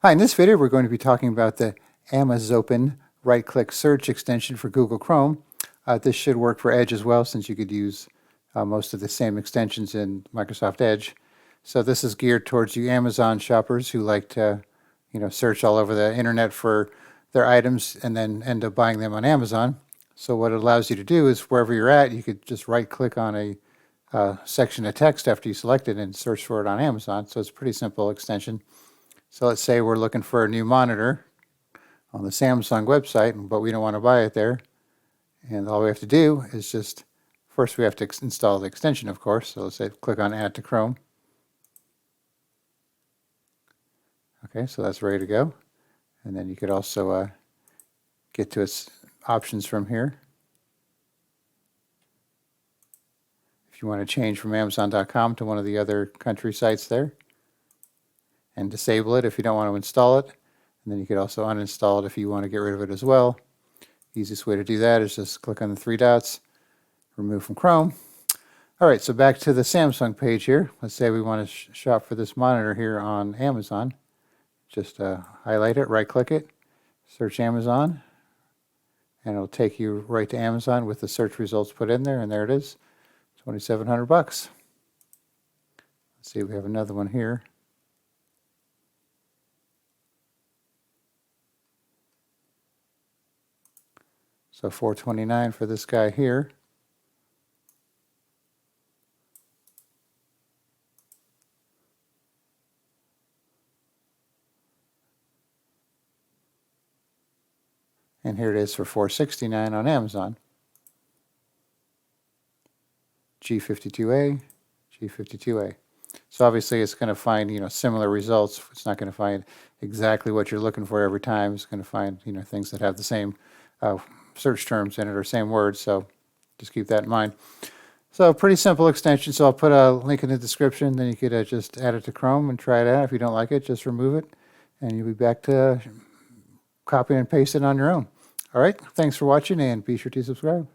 Hi, in this video we're going to be talking about the Amazopen right-click search extension for Google Chrome. This should work for Edge as well, since you could use most of the same extensions in Microsoft Edge. So this is geared towards you Amazon shoppers who like to search all over the internet for their items and then end up buying them on Amazon. So what it allows you to do is wherever you're at, you could just right-click on a section of text after you select it and search for it on Amazon. So it's a pretty simple extension. So let's say we're looking for a new monitor on the Samsung website, but we don't want to buy it there. And all we have to do is just, first we have to install the extension, of course. So let's say click on Add to Chrome. Okay, so that's ready to go. And then you could also get to its options from here. If you want to change from Amazon.com to one of the other country sites there, and disable it if you don't want to install it. And then you could also uninstall it if you want to get rid of it as well. Easiest way to do that is just click on the three dots, remove from Chrome. All right, so back to the Samsung page here. Let's say we want to shop for this monitor here on Amazon. Just highlight it, right-click it, search Amazon, and it'll take you right to Amazon with the search results put in there, and there it is, $2,700. Let's see, we have another one here. So $429 for this guy here. And here it is for $469 on Amazon. G52A, G52A. So obviously it's going to find, similar results. It's not going to find exactly what you're looking for every time. It's going to find, things that have the same search terms in it or same words, so just keep that in mind. So pretty simple extension. So I'll put a link in the description, then you could just add it to Chrome and try it out. If you don't like it, just remove it and you'll be back to copy and paste it on your own. All right, thanks for watching and be sure to subscribe.